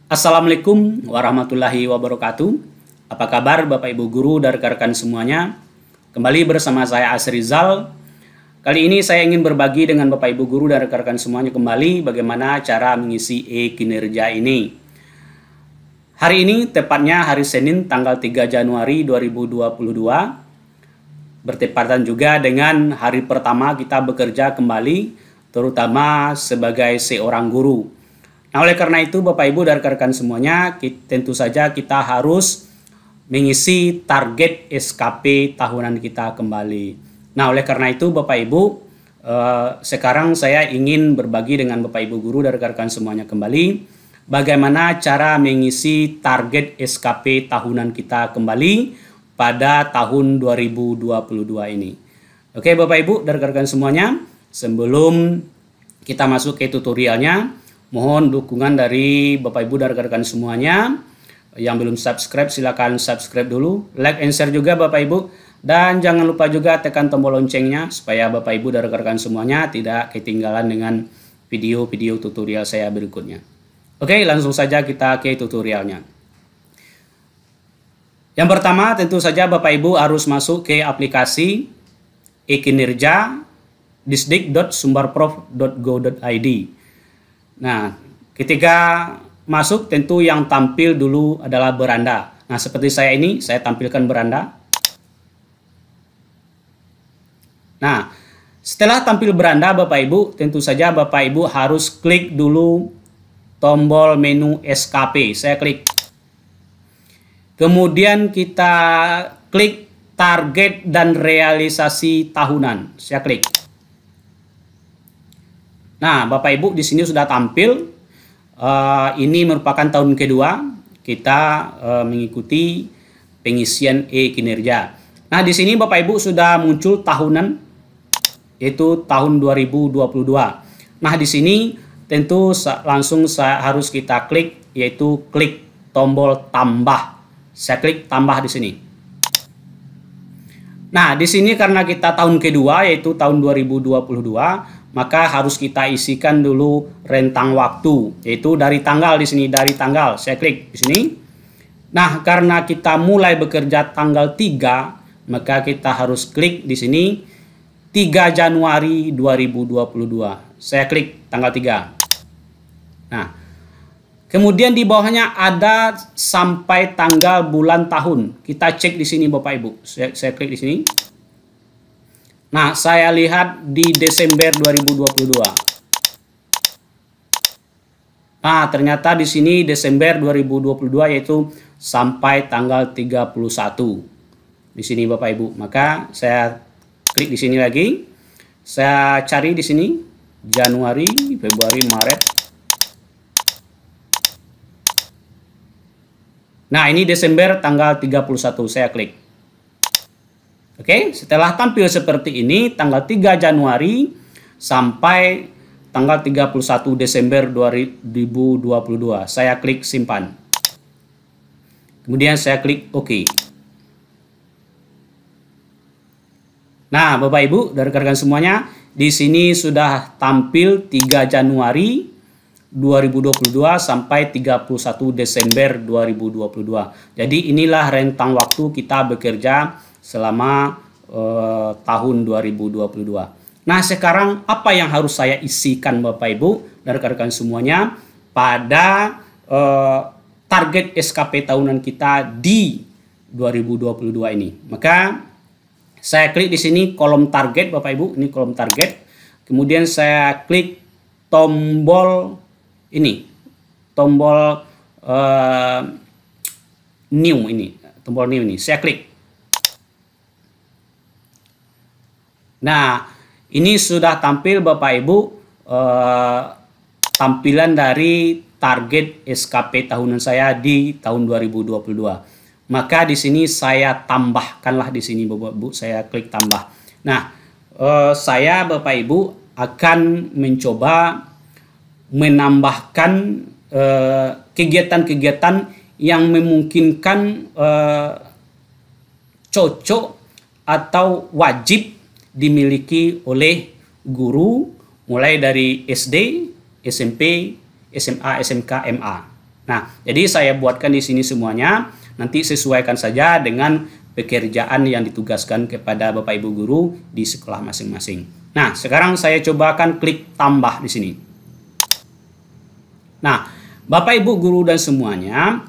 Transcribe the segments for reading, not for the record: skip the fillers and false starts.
Assalamualaikum warahmatullahi wabarakatuh. Apa kabar Bapak Ibu Guru dan rekan-rekan semuanya? Kembali bersama saya Asrizal. Kali ini saya ingin berbagi dengan Bapak Ibu Guru dan rekan-rekan semuanya kembali bagaimana cara mengisi e-kinerja ini. Hari ini tepatnya hari Senin tanggal 3 Januari 2022. Bertepatan juga dengan hari pertama kita bekerja kembali, terutama sebagai seorang guru. Nah, oleh karena itu Bapak Ibu dan rekan-rekan semuanya, tentu saja kita harus mengisi target SKP tahunan kita kembali. Nah, oleh karena itu Bapak Ibu, sekarang saya ingin berbagi dengan Bapak Ibu Guru dan rekan-rekan semuanya kembali bagaimana cara mengisi target SKP tahunan kita kembali pada tahun 2022 ini. Oke Bapak Ibu dan rekan-rekan semuanya, sebelum kita masuk ke tutorialnya, mohon dukungan dari Bapak Ibu dan rekan-rekan semuanya. Yang belum subscribe silakan subscribe dulu, like and share juga Bapak Ibu, dan jangan lupa juga tekan tombol loncengnya supaya Bapak Ibu dan rekan-rekan semuanya tidak ketinggalan dengan video-video tutorial saya berikutnya. Oke, langsung saja kita ke tutorialnya. Yang pertama tentu saja Bapak Ibu harus masuk ke aplikasi e-kinerja disdik.sumbarprof.go.id. Nah, ketika masuk tentu yang tampil dulu adalah beranda. Nah, seperti saya ini, saya tampilkan beranda. Nah, setelah tampil beranda Bapak Ibu, tentu saja Bapak Ibu harus klik dulu tombol menu SKP. Saya klik. Kemudian kita klik target dan realisasi tahunan. Saya klik. Nah, Bapak Ibu di sini sudah tampil. Ini merupakan tahun kedua kita mengikuti pengisian e-kinerja. Nah, di sini Bapak Ibu sudah muncul tahunan, yaitu tahun 2022. Nah, di sini tentu langsung harus kita klik, yaitu klik tombol tambah. Saya klik tambah di sini. Nah, di sini karena kita tahun kedua, yaitu tahun 2022, maka harus kita isikan dulu rentang waktu, yaitu dari tanggal di sini, dari tanggal. Saya klik di sini. Nah, karena kita mulai bekerja tanggal 3, maka kita harus klik di sini 3 Januari 2022. Saya klik tanggal 3. Nah, kemudian di bawahnya ada sampai tanggal bulan tahun. Kita cek di sini Bapak Ibu. Saya klik di sini. Nah, saya lihat di Desember 2022. Nah, ternyata di sini Desember 2022 yaitu sampai tanggal 31. Di sini Bapak Ibu. Maka saya klik di sini lagi. Saya cari di sini Januari, Februari, Maret. Nah, ini Desember tanggal 31. Saya klik. Oke, setelah tampil seperti ini, tanggal 3 Januari sampai tanggal 31 Desember 2022. Saya klik simpan. Kemudian saya klik OK. Nah, Bapak Ibu dan rekan-rekan semuanya, di sini sudah tampil 3 Januari 2022 sampai 31 Desember 2022. Jadi inilah rentang waktu kita bekerja selama tahun 2022. Nah, sekarang apa yang harus saya isikan Bapak Ibu dan rekan-rekan semuanya pada target SKP tahunan kita di 2022 ini? Maka saya klik di sini kolom target Bapak Ibu, ini kolom target. Kemudian saya klik tombol ini, tombol new ini, tombol new ini. Saya klik. Nah, ini sudah tampil Bapak Ibu tampilan dari target SKP tahunan saya di tahun 2022. Maka di sini saya tambahkanlah di sini Bapak Ibu, saya klik tambah. Nah, saya Bapak Ibu akan mencoba menambahkan kegiatan-kegiatan yang memungkinkan cocok atau wajib dimiliki oleh guru mulai dari SD, SMP, SMA, SMK, MA. Nah, jadi saya buatkan di sini semuanya, nanti sesuaikan saja dengan pekerjaan yang ditugaskan kepada Bapak Ibu guru di sekolah masing-masing. Nah, sekarang saya coba akan klik tambah di sini. Nah, Bapak Ibu guru dan semuanya,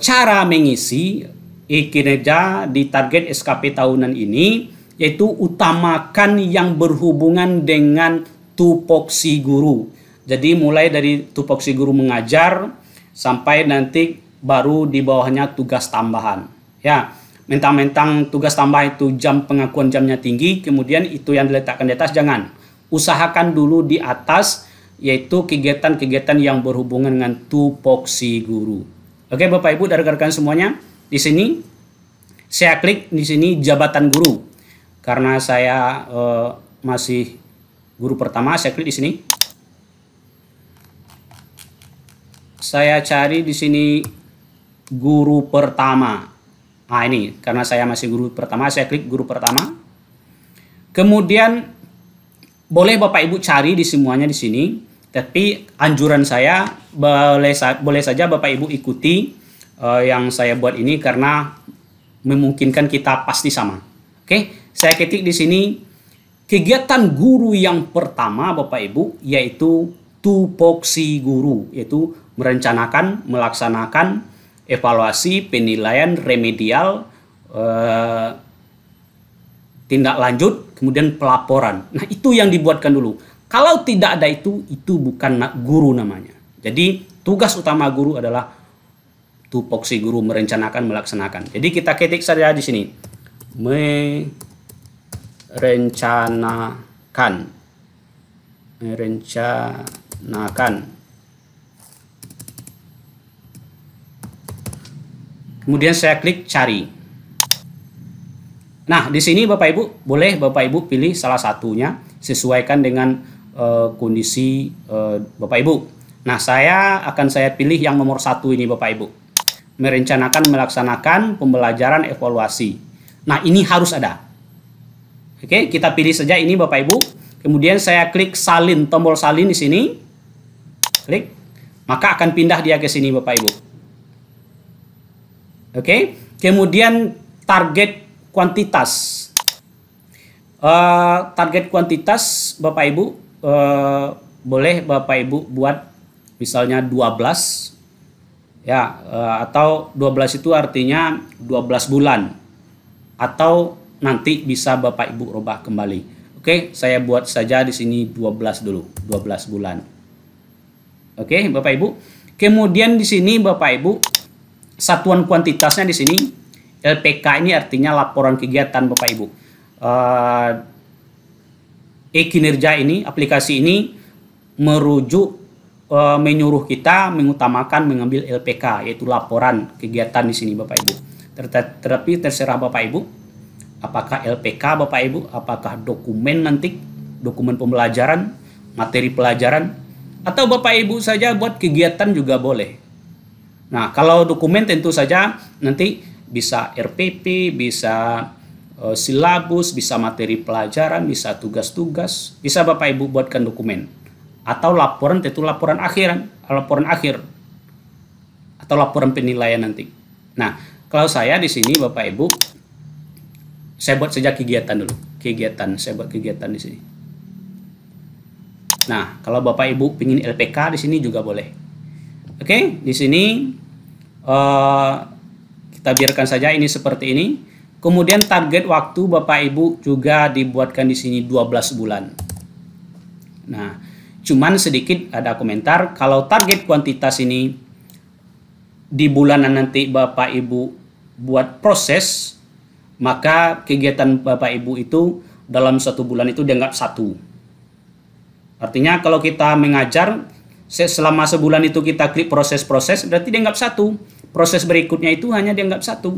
cara mengisi kinerja di target SKP tahunan ini yaitu utamakan yang berhubungan dengan tupoksi guru. Jadi mulai dari tupoksi guru mengajar sampai nanti baru di bawahnya tugas tambahan. Ya, mentang-mentang tugas tambah itu jam pengakuan jamnya tinggi, kemudian itu yang diletakkan di atas, jangan. Usahakan dulu di atas, yaitu kegiatan-kegiatan yang berhubungan dengan tupoksi guru. Oke, Bapak Ibu dan rekan-rekan semuanya, di sini saya klik di sini jabatan guru. Karena saya masih guru pertama, saya klik di sini. Saya cari di sini guru pertama. Nah, ini karena saya masih guru pertama, saya klik guru pertama. Kemudian boleh Bapak Ibu cari di semuanya di sini, tapi anjuran saya boleh saja Bapak Ibu ikuti yang saya buat ini karena memungkinkan kita pasti sama. Oke, saya ketik di sini kegiatan guru yang pertama Bapak Ibu yaitu tupoksi guru, yaitu merencanakan, melaksanakan evaluasi, penilaian, remedial, tindak lanjut, kemudian pelaporan. Nah, itu yang dibuatkan dulu. Kalau tidak ada itu bukan guru namanya. Jadi, tugas utama guru adalah tupoksi guru, merencanakan, melaksanakan. Jadi, kita ketik saja di sini. Merencanakan. Kemudian saya klik cari. Nah, di sini Bapak Ibu, boleh Bapak Ibu pilih salah satunya, sesuaikan dengan kondisi Bapak Ibu. Nah, saya pilih yang nomor 1 ini Bapak Ibu. Merencanakan, melaksanakan pembelajaran evaluasi. Nah, ini harus ada. Oke, kita pilih saja ini Bapak Ibu. Kemudian saya klik salin, tombol salin di sini. Klik. Maka akan pindah dia ke sini Bapak Ibu. Oke, kemudian target kuantitas. Target kuantitas Bapak Ibu boleh Bapak Ibu buat misalnya 12 ya, atau 12 itu artinya 12 bulan, atau nanti bisa Bapak Ibu rubah kembali. Oke, saya buat saja di sini 12 dulu, 12 bulan. Oke, Bapak Ibu. Kemudian di sini Bapak Ibu, satuan kuantitasnya di sini LPK, ini artinya laporan kegiatan Bapak Ibu. Kinerja ini, aplikasi ini merujuk menyuruh kita mengutamakan mengambil LPK, yaitu laporan kegiatan di sini Bapak Ibu. Tetapi terserah Bapak Ibu, apakah LPK Bapak Ibu, apakah dokumen nanti, dokumen pembelajaran, materi pelajaran, atau Bapak Ibu saja buat kegiatan juga boleh. Nah, kalau dokumen tentu saja nanti bisa RPP, bisa silabus, bisa materi pelajaran, bisa tugas-tugas, bisa Bapak Ibu buatkan dokumen. Atau laporan, tentu laporan akhir, atau laporan penilaian nanti. Nah, kalau saya di sini Bapak Ibu, saya buat saja kegiatan dulu. Saya buat kegiatan di sini. Nah, kalau Bapak Ibu ingin LPK di sini juga boleh. Oke, di sini kita biarkan saja ini seperti ini. Kemudian target waktu Bapak Ibu juga dibuatkan di sini 12 bulan. Nah, cuman sedikit ada komentar, kalau target kuantitas ini di bulanan nanti Bapak Ibu buat proses, maka kegiatan Bapak Ibu itu dalam 1 bulan itu dianggap 1. Artinya kalau kita mengajar selama sebulan itu kita klik proses-proses, berarti dianggap 1. Proses berikutnya itu hanya dianggap 1.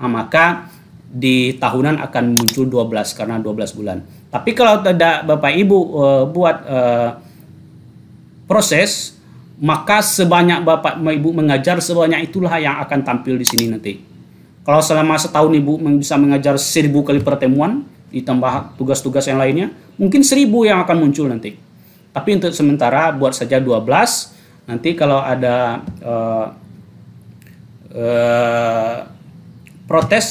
Nah, maka di tahunan akan muncul 12 karena 12 bulan. Tapi kalau tidak Bapak Ibu buat proses, maka sebanyak Bapak Ibu mengajar, sebanyak itulah yang akan tampil di sini nanti. Kalau selama setahun Ibu bisa mengajar 1000 kali pertemuan, ditambah tugas-tugas yang lainnya, mungkin 1000 yang akan muncul nanti. Tapi untuk sementara buat saja 12, nanti kalau ada protes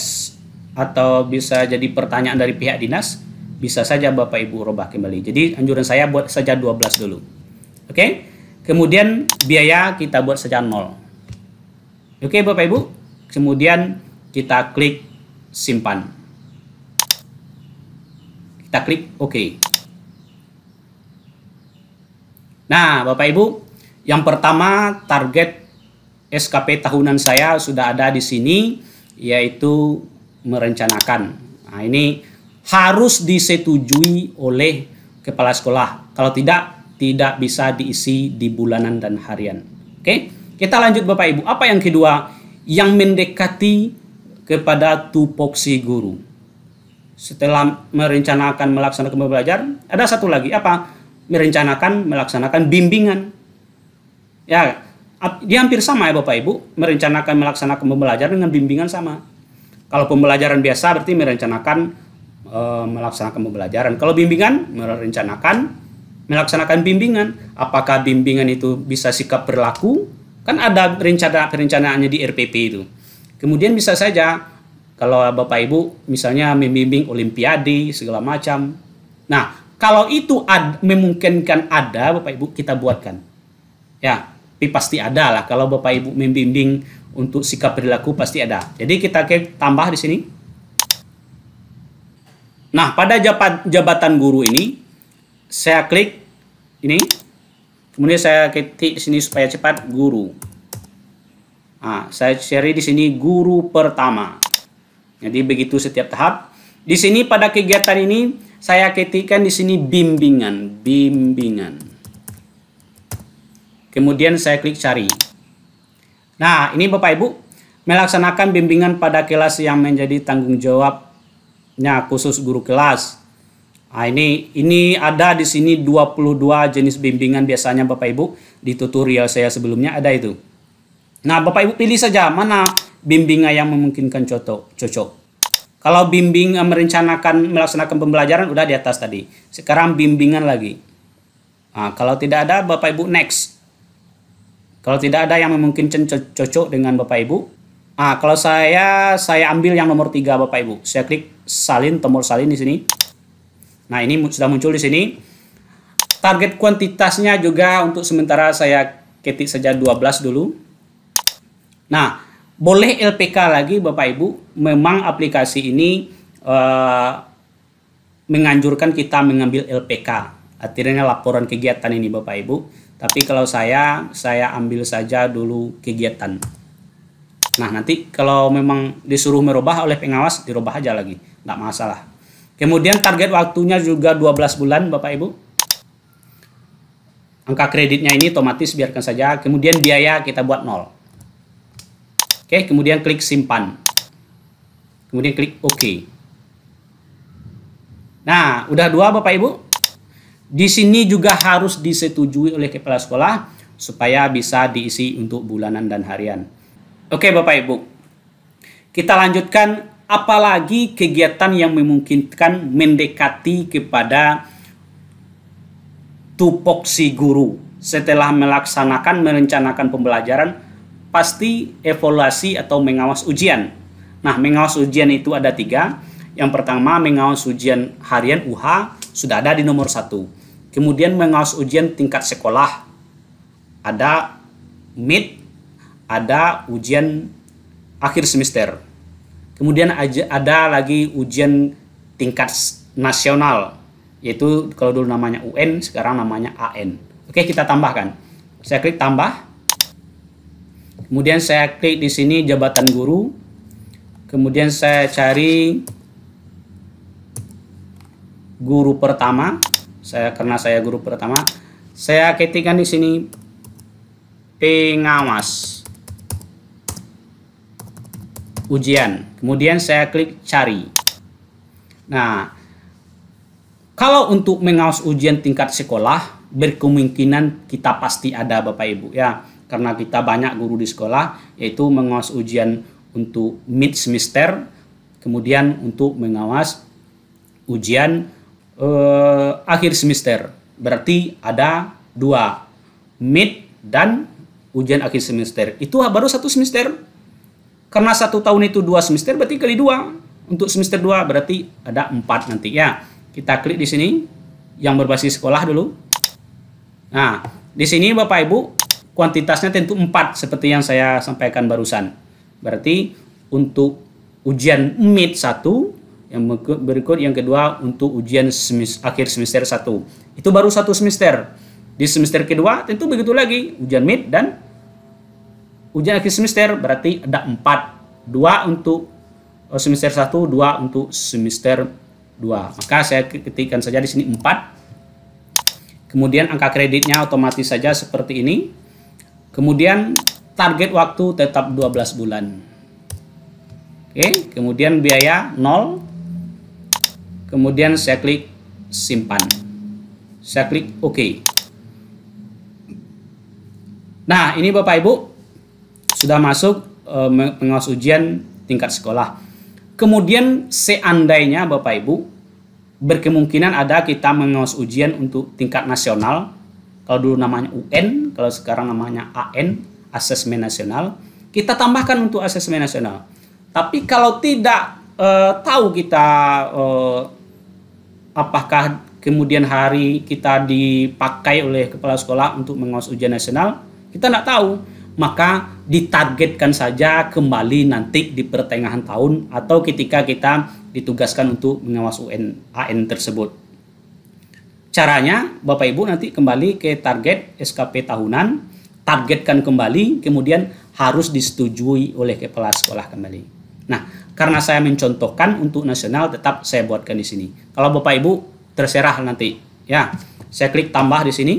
atau bisa jadi pertanyaan dari pihak dinas, bisa saja Bapak Ibu rubah kembali. Jadi anjuran saya buat saja 12 dulu. Oke? Kemudian biaya kita buat saja 0. Oke Bapak Ibu? Kemudian kita klik simpan. Kita klik OK. Nah, Bapak Ibu, yang pertama target SKP tahunan saya sudah ada di sini, yaitu merencanakan. Nah, ini harus disetujui oleh kepala sekolah. Kalau tidak bisa diisi di bulanan dan harian. Oke, kita lanjut Bapak Ibu. Apa yang kedua? Yang mendekati kepada tupoksi guru. Setelah merencanakan melaksanakan pembelajaran, ada satu lagi apa? Merencanakan melaksanakan bimbingan. Ya, dia hampir sama ya Bapak Ibu. Merencanakan melaksanakan pembelajaran dengan bimbingan sama. Kalau pembelajaran biasa berarti merencanakan melaksanakan pembelajaran. Kalau bimbingan merencanakan melaksanakan bimbingan. Apakah bimbingan itu bisa sikap berlaku? Kan ada perencanaannya di RPP itu. Kemudian bisa saja kalau Bapak Ibu misalnya membimbing olimpiade segala macam. Nah, kalau itu memungkinkan ada Bapak Ibu, kita buatkan. Ya, tapi pasti ada lah. Kalau Bapak Ibu membimbing untuk sikap perilaku pasti ada. Jadi kita tambah di sini. Nah, pada jabatan guru ini saya klik ini. Kemudian saya ketik di sini supaya cepat guru. Nah, saya cari di sini guru pertama. Jadi begitu setiap tahap. Di sini pada kegiatan ini saya ketikkan di sini bimbingan. Kemudian saya klik cari. Nah, ini Bapak Ibu melaksanakan bimbingan pada kelas yang menjadi tanggung jawabnya khusus guru kelas. Nah, ini ada di sini 22 jenis bimbingan biasanya Bapak Ibu di tutorial saya sebelumnya ada itu. Nah, Bapak Ibu pilih saja mana bimbingan yang memungkinkan cocok. Kalau bimbingan merencanakan melaksanakan pembelajaran udah di atas tadi. Sekarang bimbingan lagi. Nah, kalau tidak ada Bapak Ibu next. Kalau tidak ada yang memungkinkan cocok dengan Bapak Ibu. Nah, kalau saya ambil yang nomor 3 Bapak Ibu. Saya klik salin, tombol salin di sini. Nah, ini sudah muncul di sini. Target kuantitasnya juga untuk sementara saya ketik saja 12 dulu. Nah, boleh LPK lagi Bapak Ibu. Memang aplikasi ini menganjurkan kita mengambil LPK. Artinya laporan kegiatan ini Bapak Ibu. Tapi kalau saya ambil saja dulu kegiatan. Nah, nanti kalau memang disuruh merubah oleh pengawas, dirubah aja lagi. Nggak masalah. Kemudian target waktunya juga 12 bulan Bapak Ibu. Angka kreditnya ini otomatis biarkan saja. Kemudian biaya kita buat 0. Oke, kemudian klik simpan. Kemudian klik OK. Nah, udah 2 Bapak Ibu. Di sini juga harus disetujui oleh kepala sekolah supaya bisa diisi untuk bulanan dan harian. Oke Bapak Ibu. Kita lanjutkan, apalagi kegiatan yang memungkinkan mendekati kepada tupoksi guru. Setelah merencanakan pembelajaran, pasti evaluasi atau mengawas ujian. Nah, mengawas ujian itu ada 3. Yang pertama, mengawas ujian harian UH sudah ada di nomor 1. Kemudian mengawas ujian tingkat sekolah. Ada mid, ada ujian akhir semester. Kemudian ada lagi ujian tingkat nasional. Yaitu kalau dulu namanya UN, sekarang namanya AN. Oke, kita tambahkan. Saya klik tambah. Kemudian saya klik di sini jabatan guru. Kemudian saya cari guru pertama. Karena saya guru pertama, saya ketikkan di sini pengawas ujian. Kemudian saya klik cari. Nah, kalau untuk mengawas ujian tingkat sekolah, berkemungkinan kita pasti ada Bapak Ibu ya, karena kita banyak guru di sekolah, yaitu mengawas ujian untuk mid semester, kemudian untuk mengawas ujian akhir semester. Berarti ada 2, mid dan ujian akhir semester. Itu baru 1 semester. Karena 1 tahun itu 2 semester, berarti kali 2. Untuk semester 2 berarti ada 4 nanti ya. Kita klik di sini yang berbasis sekolah dulu. Nah, di sini Bapak Ibu kuantitasnya tentu 4 seperti yang saya sampaikan barusan. Berarti untuk ujian mid 1, yang berikut yang kedua untuk ujian akhir semester 1. Itu baru 1 semester. Di semester kedua tentu begitu lagi, ujian mid dan ujian akhir semester, berarti ada 4. 2 untuk semester 1, 2 untuk semester 2. Maka saya ketikkan saja di sini 4. Kemudian angka kreditnya otomatis saja seperti ini. Kemudian target waktu tetap 12 bulan. Oke, kemudian biaya 0. Kemudian saya klik simpan. Saya klik OK. Nah, ini Bapak Ibu sudah masuk pengawas ujian tingkat sekolah. Kemudian seandainya Bapak Ibu berkemungkinan ada kita mengawas ujian untuk tingkat nasional. Kalau dulu namanya UN, kalau sekarang namanya AN, Asesmen Nasional. Kita tambahkan untuk asesmen nasional. Tapi kalau tidak tahu kita apakah kemudian hari kita dipakai oleh kepala sekolah untuk mengawas ujian nasional, kita tidak tahu. Maka ditargetkan saja kembali nanti di pertengahan tahun atau ketika kita ditugaskan untuk mengawas UN AN tersebut. Caranya Bapak Ibu nanti kembali ke target SKP tahunan, targetkan kembali, kemudian harus disetujui oleh kepala sekolah kembali. Nah, karena saya mencontohkan untuk nasional, tetap saya buatkan di sini. Kalau Bapak Ibu terserah nanti, ya. Saya klik tambah di sini.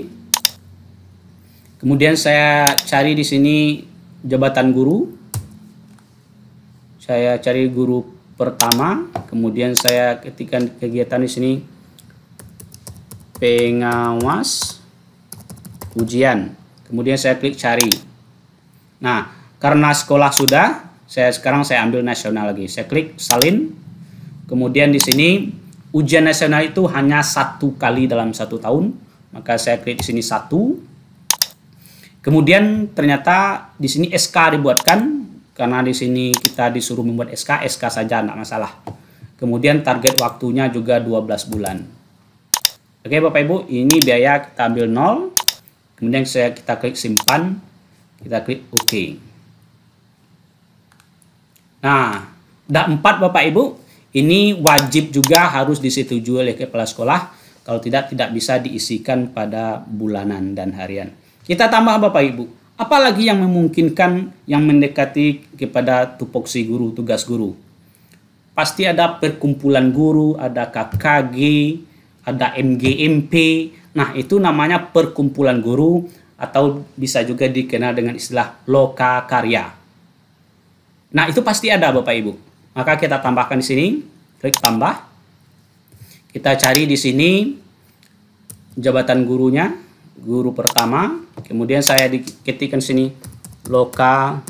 Kemudian saya cari di sini jabatan guru. Saya cari guru pertama. Kemudian saya ketikkan kegiatan di sini pengawas ujian. Kemudian saya klik cari. Nah, karena sekolah sudah, sekarang saya ambil nasional lagi. Saya klik salin. Kemudian di sini ujian nasional itu hanya 1 kali dalam 1 tahun. Maka saya klik di sini 1. Kemudian ternyata di sini SK dibuatkan karena di sini kita disuruh membuat SK saja tidak masalah. Kemudian target waktunya juga 12 bulan. Oke Bapak Ibu, ini biaya kita ambil 0. Kemudian kita klik simpan, kita klik OK. Nah, ada 4 Bapak Ibu, ini wajib juga harus disetujui oleh kepala sekolah. Kalau tidak bisa diisikan pada bulanan dan harian. Kita tambah Bapak Ibu, apalagi yang memungkinkan yang mendekati kepada tupoksi guru, tugas guru. Pasti ada perkumpulan guru, ada KKG, ada MGMP. Nah, itu namanya perkumpulan guru atau bisa juga dikenal dengan istilah loka karya. Nah, itu pasti ada Bapak Ibu. Maka kita tambahkan di sini, klik tambah. Kita cari di sini jabatan gurunya, guru pertama. Kemudian saya ketikkan sini loka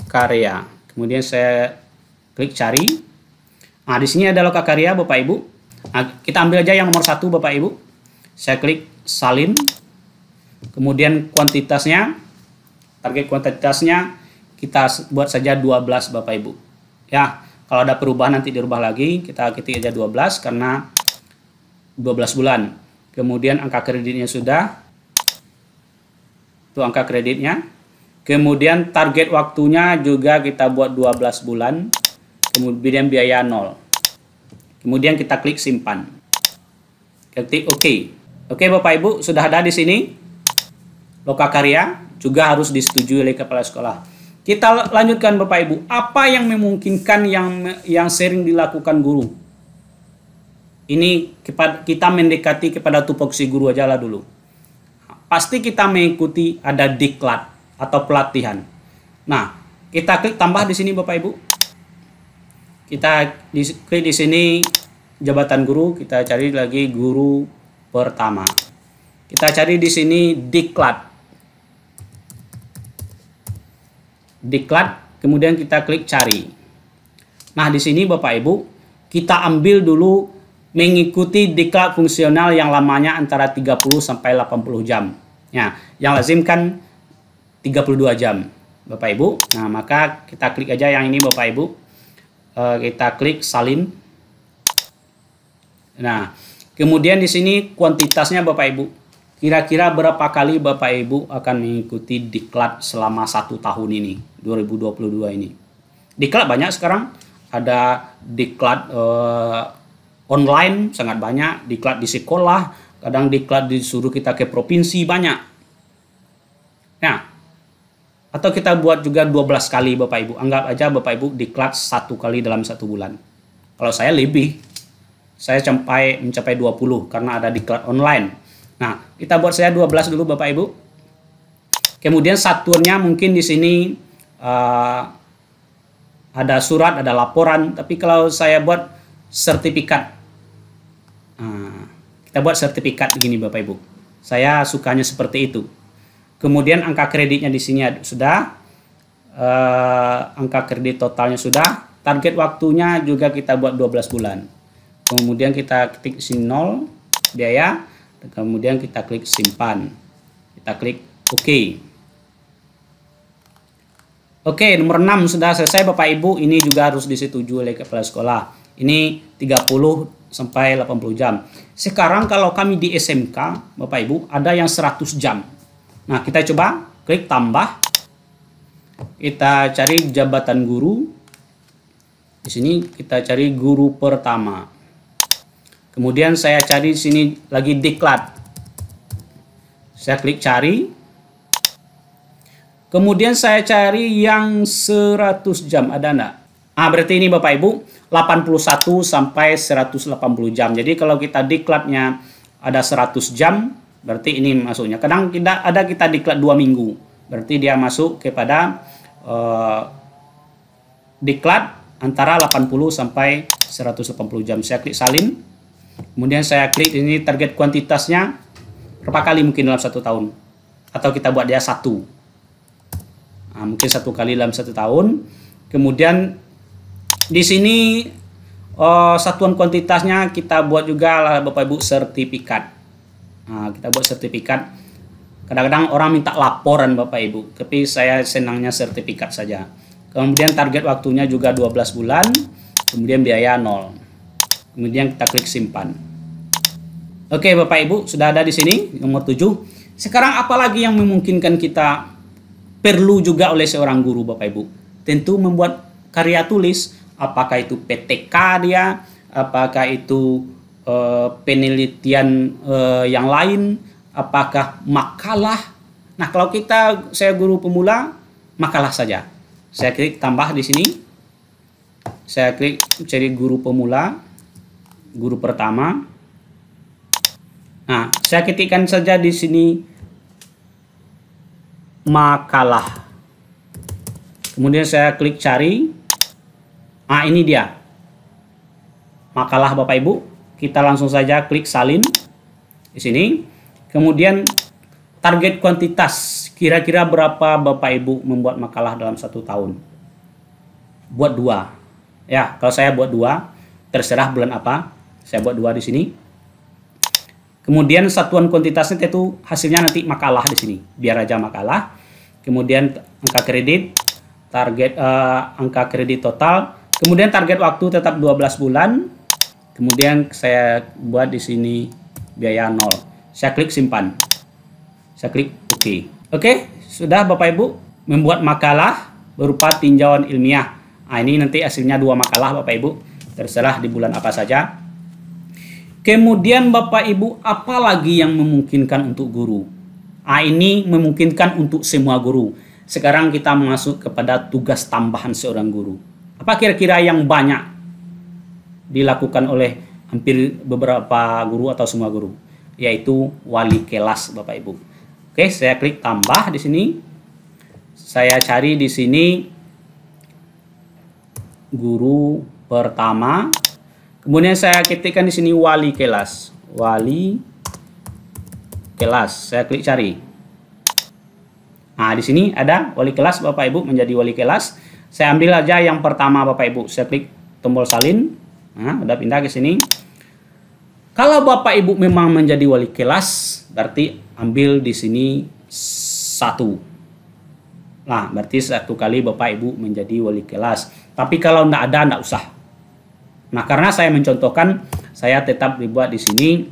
karya. Kemudian saya klik cari. Nah, di sini ada loka karya Bapak Ibu. Nah, kita ambil aja yang nomor 1 Bapak Ibu. Saya klik salin. Kemudian kuantitasnya, target kuantitasnya kita buat saja 12 Bapak Ibu. Ya, kalau ada perubahan nanti dirubah lagi. Kita ketik aja 12 karena 12 bulan. Kemudian angka kreditnya sudah. Itu angka kreditnya. Kemudian target waktunya juga kita buat 12 bulan. Kemudian biaya 0. Kemudian kita klik simpan. Ketik OK. Oke Bapak Ibu, sudah ada di sini. Loka karya juga harus disetujui oleh kepala sekolah. Kita lanjutkan Bapak Ibu. Apa yang memungkinkan yang sering dilakukan guru? Ini kita mendekati kepada tupoksi guru aja lah dulu. Pasti kita mengikuti ada diklat atau pelatihan. Nah, kita klik tambah di sini Bapak Ibu. Kita klik di sini jabatan guru, kita cari lagi guru pertama. Kita cari di sini diklat. Diklat, kemudian kita klik cari. Nah, di sini Bapak Ibu, kita ambil dulu mengikuti diklat fungsional yang lamanya antara 30 sampai 80 jam. Ya, yang lazim kan 32 jam, Bapak Ibu. Nah, maka kita klik aja yang ini, Bapak Ibu. Kita klik salin. Nah, kemudian di sini kuantitasnya, Bapak Ibu. Kira-kira berapa kali Bapak Ibu akan mengikuti diklat selama 1 tahun ini, 2022 ini. Diklat banyak sekarang. Ada diklat online sangat banyak, diklat di sekolah, kadang diklat disuruh kita ke provinsi banyak. Nah, atau kita buat juga 12 kali Bapak Ibu. Anggap aja Bapak Ibu diklat 1 kali dalam 1 bulan. Kalau saya lebih, saya mencapai 20 karena ada diklat online. Nah, kita buat saya 12 dulu Bapak Ibu. Kemudian satuannya mungkin di sini ada surat, ada laporan, tapi kalau saya buat sertifikat. Kita buat sertifikat begini Bapak Ibu. Saya sukanya seperti itu. Kemudian angka kreditnya di sini sudah, angka kredit totalnya sudah, target waktunya juga kita buat 12 bulan. Kemudian kita klik sini 0 biaya, kemudian kita klik simpan. Kita klik OK. Oke, nomor 6 sudah selesai Bapak Ibu. Ini juga harus disetujui oleh kepala sekolah. Ini 30 sampai 80 jam. Sekarang kalau kami di SMK, Bapak Ibu, ada yang 100 jam. Nah, kita coba klik tambah. Kita cari jabatan guru. Di sini kita cari guru pertama. Kemudian saya cari di sini lagi diklat. Saya klik cari. Kemudian saya cari yang 100 jam, ada enggak? Berarti ini Bapak Ibu, 81 sampai 180 jam. Jadi kalau kita diklatnya ada 100 jam, berarti ini masuknya. Kadang tidak ada kita diklat 2 minggu. Berarti dia masuk kepada diklat antara 80 sampai 180 jam. Saya klik salin. Kemudian saya klik ini target kuantitasnya berapa kali mungkin dalam 1 tahun. Atau kita buat dia 1. Mungkin 1 kali dalam 1 tahun. Kemudian di sini satuan kuantitasnya kita buat juga lah Bapak Ibu sertifikat. Kita buat sertifikat. Kadang-kadang orang minta laporan Bapak Ibu, tapi saya senangnya sertifikat saja. Kemudian target waktunya juga 12 bulan. Kemudian biaya 0. Kemudian kita klik simpan. Oke Bapak Ibu, sudah ada di sini nomor 7. Sekarang apalagi yang memungkinkan kita perlu juga oleh seorang guru Bapak Ibu? Tentu membuat karya tulis, apakah itu PTK dia, apakah itu penelitian yang lain, apakah makalah. Nah, kalau saya guru pemula, makalah saja. Saya klik tambah di sini. Saya klik cari guru pemula, guru pertama. Nah, saya ketikkan saja di sini makalah. Kemudian saya klik cari. Ini dia. Makalah Bapak Ibu. Kita langsung saja klik salin di sini. Kemudian target kuantitas. Kira-kira berapa Bapak Ibu membuat makalah dalam 1 tahun? Buat 2. Ya, kalau saya buat 2, terserah bulan apa. Saya buat 2 di sini. Kemudian satuan kuantitasnya itu hasilnya nanti makalah di sini. Biar aja makalah. Kemudian angka kredit, target angka kredit total. Kemudian target waktu tetap 12 bulan. Kemudian saya buat di sini biaya 0. Saya klik simpan. Saya klik OK. Oke, sudah Bapak Ibu membuat makalah berupa tinjauan ilmiah. Ini nanti hasilnya 2 makalah Bapak Ibu. Terserah di bulan apa saja. Kemudian Bapak Ibu, apa lagi yang memungkinkan untuk guru? Ini memungkinkan untuk semua guru. Sekarang kita masuk kepada tugas tambahan seorang guru. Apa kira-kira yang banyak dilakukan oleh hampir beberapa guru atau semua guru? Yaitu wali kelas Bapak Ibu. Oke, saya klik tambah di sini. Saya cari di sini guru pertama. Kemudian saya ketikkan di sini wali kelas. Wali kelas. Saya klik cari. Di sini ada wali kelas Bapak Ibu, menjadi wali kelas. Saya ambil aja yang pertama Bapak Ibu. Saya klik tombol salin. Udah pindah ke sini. Kalau Bapak Ibu memang menjadi wali kelas, berarti ambil di sini 1. Nah, berarti 1 kali Bapak Ibu menjadi wali kelas. Tapi kalau enggak ada, enggak usah. Nah, karena saya mencontohkan, saya tetap dibuat di sini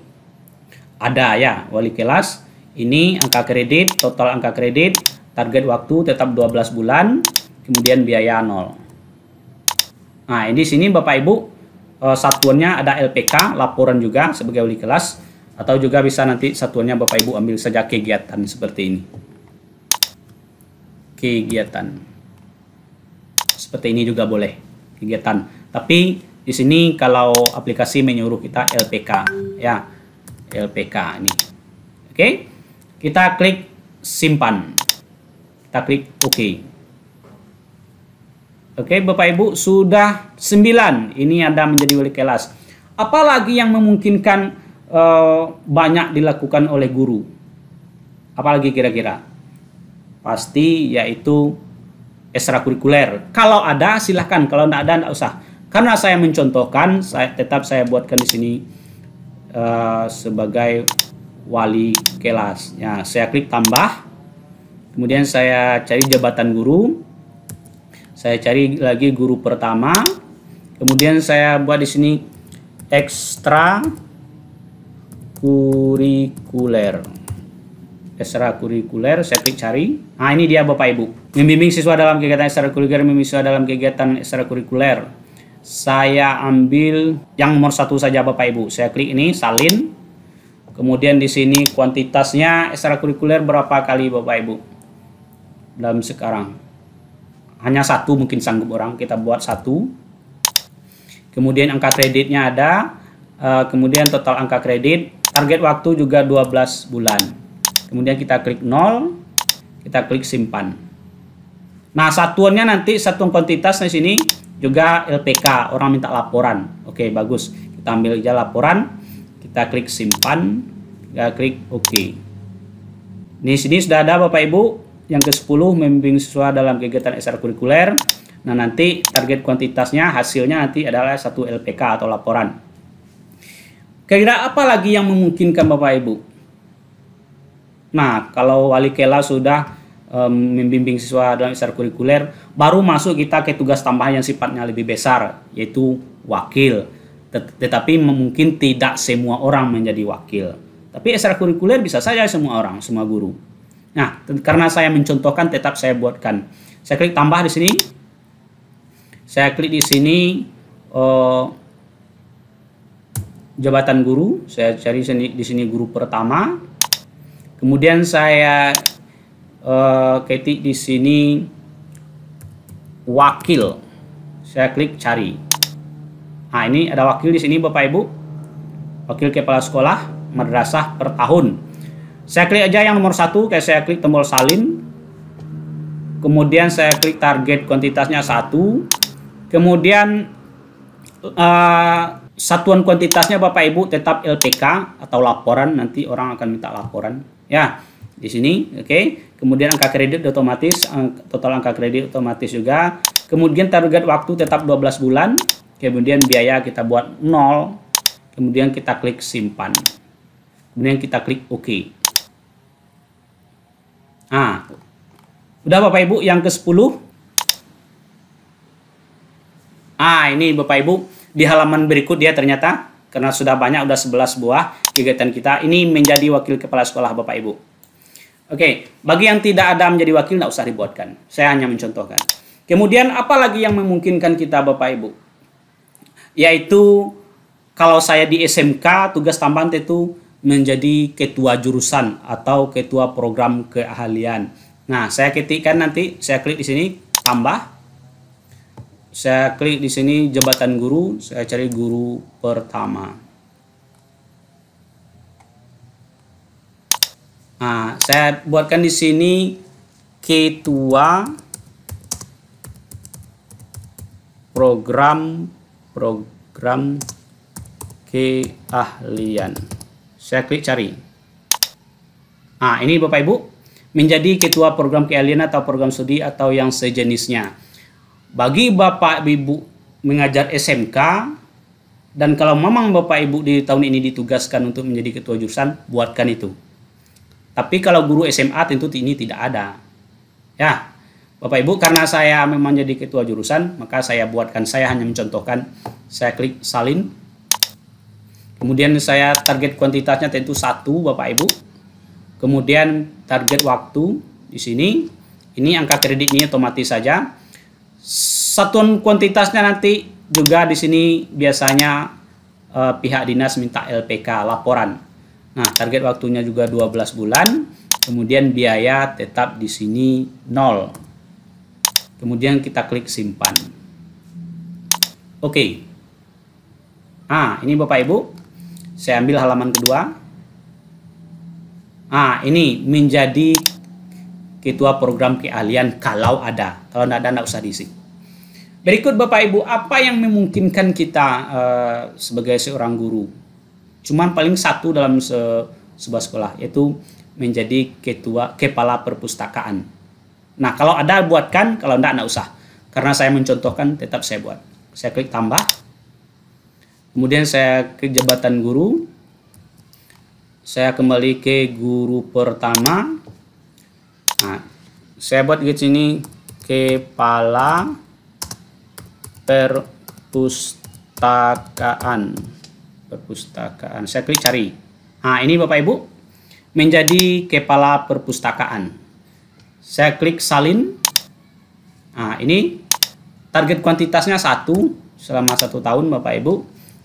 ada ya, wali kelas. Ini angka kredit, total angka kredit, target waktu tetap 12 bulan, kemudian biaya 0. Nah, di sini Bapak Ibu satuannya ada LPK, laporan juga sebagai wali kelas, atau juga bisa nanti satuannya Bapak Ibu ambil saja kegiatan seperti ini. Kegiatan. Seperti ini juga boleh, kegiatan. Tapi di sini kalau aplikasi menyuruh kita LPK ya. LPK ini. Oke. Kita klik simpan. Kita klik OK. Oke, Bapak Ibu, sudah 9. Ini Anda menjadi wali kelas. Apalagi yang memungkinkan banyak dilakukan oleh guru? Apalagi kira-kira? Pasti yaitu ekstrakurikuler. Kalau ada silahkan, kalau tidak ada tidak usah. Karena saya mencontohkan, saya buatkan di sini sebagai wali kelas. Ya, saya klik tambah. Kemudian saya cari jabatan guru. Saya cari lagi guru pertama. Kemudian saya buat di sini ekstrakurikuler. Ekstrakurikuler, saya klik cari. Nah, ini dia Bapak Ibu. Membimbing siswa dalam kegiatan ekstrakurikuler, membimbing siswa dalam kegiatan ekstrakurikuler. Saya ambil yang nomor 1 saja Bapak Ibu. Saya klik ini, salin. Kemudian di sini kuantitasnya ekstrakurikuler berapa kali Bapak Ibu? Dalam sekarang. Hanya 1 mungkin sanggup orang, kita buat 1. Kemudian angka kreditnya ada. Kemudian total angka kredit. Target waktu juga 12 bulan. Kemudian kita klik 0. Kita klik simpan. Nah, satuannya nanti satuan kuantitas di sini juga LPK, orang minta laporan. Oke, bagus. Kita ambil aja laporan. Kita klik simpan. Kita klik OK. Di sini sudah ada Bapak Ibu. Yang ke-10 membimbing siswa dalam kegiatan ekstrakurikuler. Nah, nanti target kuantitasnya hasilnya nanti adalah 1 LPK atau laporan. Kira-kira apa lagi yang memungkinkan Bapak Ibu? Nah, kalau wali kelas sudah membimbing siswa dalam ekstrakurikuler, baru masuk kita ke tugas tambahan yang sifatnya lebih besar, yaitu wakil. Tetapi mungkin tidak semua orang menjadi wakil. Tapi ekstrakurikuler bisa saja semua orang, semua guru. Nah, karena saya mencontohkan, tetap saya buatkan. Saya klik tambah di sini. Saya klik di sini jabatan guru. Saya cari di sini guru pertama. Kemudian saya ketik di sini wakil. Saya klik cari. Nah, ini ada wakil di sini Bapak Ibu. Wakil kepala sekolah madrasah per tahun. Saya klik aja yang nomor 1, kayak saya klik tombol salin. Kemudian saya klik target kuantitasnya 1. Kemudian satuan kuantitasnya Bapak Ibu tetap LPK atau laporan, nanti orang akan minta laporan. Ya, di sini, oke. Kemudian angka kredit otomatis, total angka kredit otomatis juga. Kemudian target waktu tetap 12 bulan. Kemudian biaya kita buat 0. Kemudian kita klik simpan. Kemudian kita klik OK. Nah, udah Bapak Ibu yang ke-10. Ini Bapak Ibu di halaman berikut dia ternyata karena sudah banyak, udah 11 buah kegiatan kita. Ini menjadi wakil kepala sekolah Bapak Ibu. Oke, bagi yang tidak ada menjadi wakil tidak usah dibuatkan. Saya hanya mencontohkan. Kemudian apa lagi yang memungkinkan kita Bapak Ibu? Yaitu kalau saya di SMK tugas tambahan itu menjadi ketua jurusan atau ketua program keahlian. Nah, saya ketikkan nanti, saya klik di sini tambah. Saya klik di sini jabatan guru, saya cari guru pertama. Nah, saya buatkan di sini ketua program keahlian. Saya klik cari. Nah, ini Bapak Ibu menjadi ketua program keahlian atau program studi atau yang sejenisnya. Bagi Bapak Ibu mengajar SMK, dan kalau memang Bapak Ibu di tahun ini ditugaskan untuk menjadi ketua jurusan, buatkan itu. Tapi kalau guru SMA tentu ini tidak ada. Ya, Bapak Ibu, karena saya memang jadi ketua jurusan, maka saya buatkan, saya hanya mencontohkan. Saya klik salin. Kemudian saya target kuantitasnya tentu 1, Bapak Ibu. Kemudian target waktu di sini. Ini angka kredit ini otomatis saja. Satuan kuantitasnya nanti juga di sini biasanya pihak dinas minta LPK, laporan. Nah, target waktunya juga 12 bulan. Kemudian biaya tetap di sini 0. Kemudian kita klik simpan. Oke. Nah, ini Bapak Ibu. Saya ambil halaman kedua. Nah, ini menjadi ketua program keahlian kalau ada. Kalau tidak ada, tidak usah diisi. Berikut Bapak Ibu, apa yang memungkinkan kita sebagai seorang guru? Cuman paling satu dalam sebuah sekolah, yaitu menjadi kepala perpustakaan. Nah, kalau ada buatkan, kalau tidak usah. Karena saya mencontohkan, tetap saya buat. Saya klik tambah. Kemudian saya ke jabatan guru. Saya kembali ke guru pertama. Nah, saya buat di sini kepala perpustakaan. Saya klik cari. Nah, ini Bapak Ibu menjadi kepala perpustakaan. Saya klik salin. Nah, ini target kuantitasnya 1 selama 1 tahun Bapak Ibu.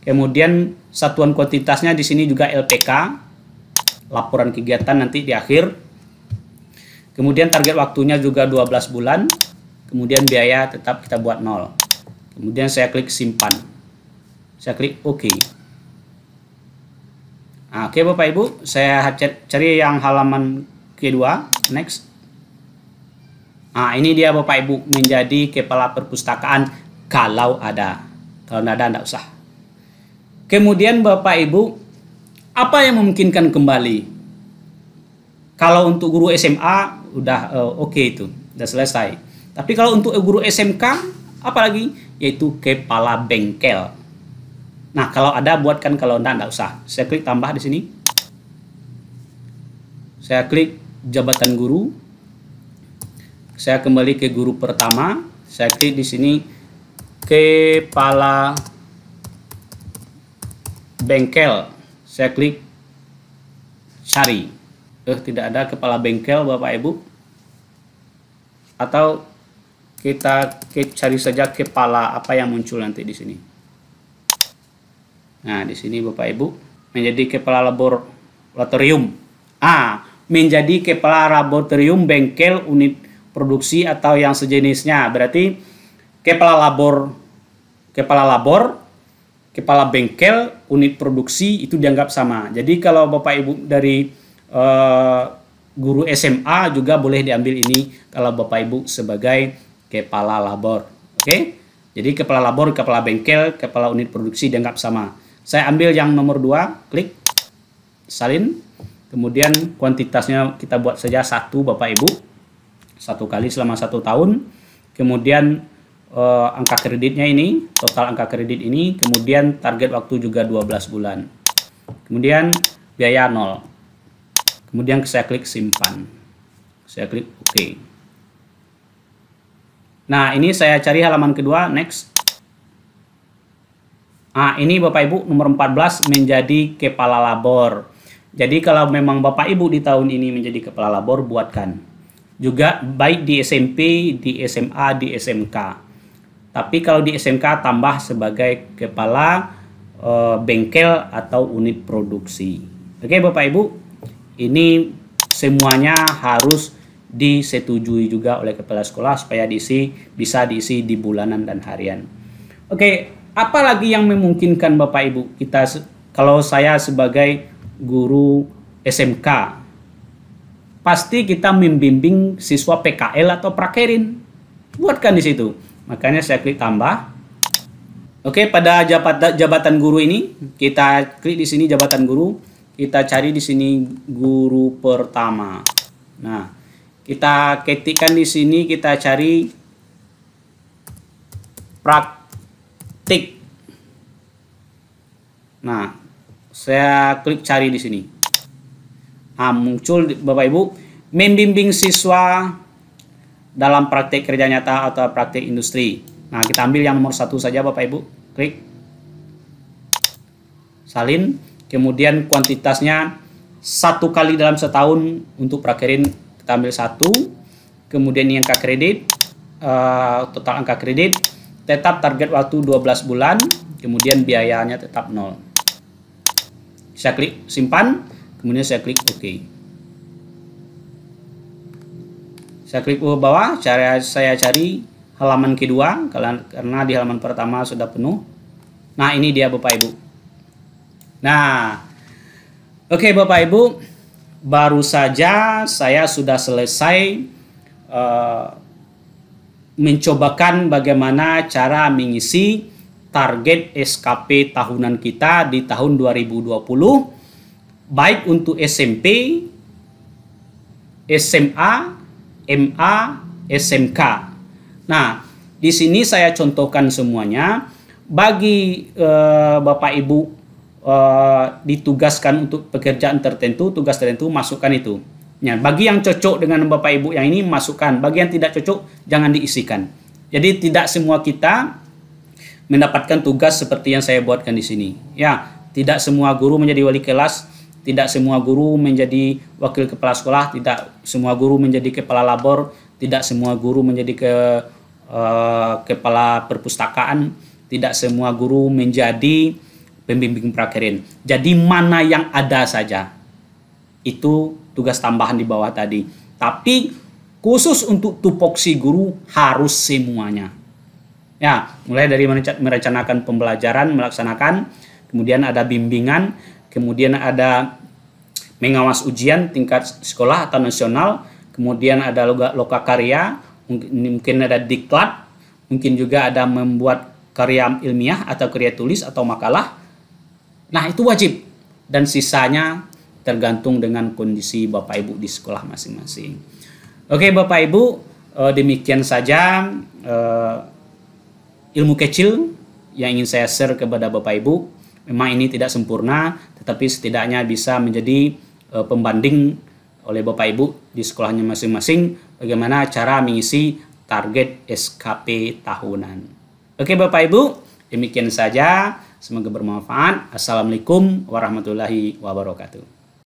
Kemudian satuan kuantitasnya di sini juga LPK, laporan kegiatan nanti di akhir. Kemudian target waktunya juga 12 bulan. Kemudian biaya tetap kita buat 0. Kemudian saya klik simpan. Saya klik OK. Nah, oke Bapak Ibu, saya cari yang halaman kedua, next. Nah, ini dia Bapak Ibu menjadi kepala perpustakaan kalau ada. Kalau tidak ada, tidak usah. Kemudian Bapak Ibu, apa yang memungkinkan kembali? Kalau untuk guru SMA udah oke itu, udah selesai. Tapi kalau untuk guru SMK, apalagi? Yaitu kepala bengkel. Nah, kalau ada buatkan, kalau enggak usah. Saya klik tambah di sini. Saya klik jabatan guru. Saya kembali ke guru pertama. Saya klik di sini kepala bengkel. Saya klik cari. Tidak ada kepala bengkel Bapak Ibu. Atau kita cari saja kepala, apa yang muncul nanti di sini. Nah, di sini Bapak Ibu menjadi kepala laboratorium. Menjadi kepala laboratorium bengkel unit produksi atau yang sejenisnya. Berarti kepala labor, kepala bengkel unit produksi itu dianggap sama. Jadi kalau Bapak Ibu dari guru SMA juga boleh diambil ini kalau Bapak Ibu sebagai kepala labor. Oke? Jadi kepala labor, kepala bengkel, kepala unit produksi dianggap sama. Saya ambil yang nomor 2, klik salin. Kemudian kuantitasnya kita buat saja 1 Bapak Ibu. 1 kali selama 1 tahun. Kemudian angka kreditnya ini, total angka kredit ini. Kemudian target waktu juga 12 bulan. Kemudian biaya 0. Kemudian saya klik simpan. Saya klik OK. Nah, ini saya cari halaman kedua, next. Ini Bapak Ibu nomor 14 menjadi kepala labor. Jadi kalau memang Bapak Ibu di tahun ini menjadi kepala labor, buatkan. Juga baik di SMP, di SMA, di SMK. Tapi kalau di SMK tambah sebagai kepala bengkel atau unit produksi. Oke Bapak Ibu, ini semuanya harus disetujui juga oleh kepala sekolah supaya bisa diisi di bulanan dan harian. Oke. Apalagi yang memungkinkan Bapak Ibu kita, kalau saya sebagai guru SMK, pasti kita membimbing siswa PKL atau prakerin. Buatkan di situ. Makanya saya klik tambah. Oke, pada jabatan guru ini kita klik di sini jabatan guru, kita cari di sini guru pertama. Nah, kita ketikkan di sini, kita cari praktik. Nah, saya klik cari di sini. Muncul Bapak Ibu, membimbing siswa dalam praktek kerja nyata atau praktek industri. Nah, kita ambil yang nomor 1 saja Bapak Ibu. Klik. Salin. Kemudian kuantitasnya 1 kali dalam setahun untuk prakerin. Kita ambil 1. Kemudian ini angka kredit. Total angka kredit. Tetap target waktu 12 bulan. Kemudian biayanya tetap 0. Saya klik simpan. Kemudian saya klik OK. Saya klik ke bawah, saya cari halaman kedua, karena di halaman pertama sudah penuh. Nah, ini dia Bapak Ibu. Nah, oke Bapak Ibu, baru saja saya sudah selesai mencobakan bagaimana cara mengisi target SKP tahunan kita di tahun 2020, baik untuk SMP, SMA, MA, SMK. Nah, di sini saya contohkan semuanya. Bagi Bapak Ibu ditugaskan untuk pekerjaan tertentu, tugas tertentu, masukkan itu. Ya, bagi yang cocok dengan Bapak Ibu yang ini, masukkan. Bagi yang tidak cocok, jangan diisikan. Jadi tidak semua kita mendapatkan tugas seperti yang saya buatkan di sini. Ya, tidak semua guru menjadi wali kelas. Tidak semua guru menjadi wakil kepala sekolah, tidak semua guru menjadi kepala labor, tidak semua guru menjadi kepala perpustakaan, tidak semua guru menjadi pembimbing prakerin. Jadi mana yang ada saja, itu tugas tambahan di bawah tadi. Tapi khusus untuk tupoksi guru harus semuanya. Ya, mulai dari merencanakan pembelajaran, melaksanakan, kemudian ada bimbingan, kemudian ada mengawas ujian tingkat sekolah atau nasional, kemudian ada loka karya, mungkin ada diklat, mungkin juga ada membuat karya ilmiah atau karya tulis atau makalah. Nah, itu wajib, dan sisanya tergantung dengan kondisi Bapak Ibu di sekolah masing-masing. Oke Bapak Ibu, demikian saja ilmu kecil yang ingin saya share kepada Bapak Ibu. Memang ini tidak sempurna, tetapi setidaknya bisa menjadi pembanding oleh Bapak Ibu di sekolahnya masing-masing bagaimana cara mengisi target SKP tahunan. Oke Bapak Ibu, demikian saja. Semoga bermanfaat. Assalamualaikum warahmatullahi wabarakatuh.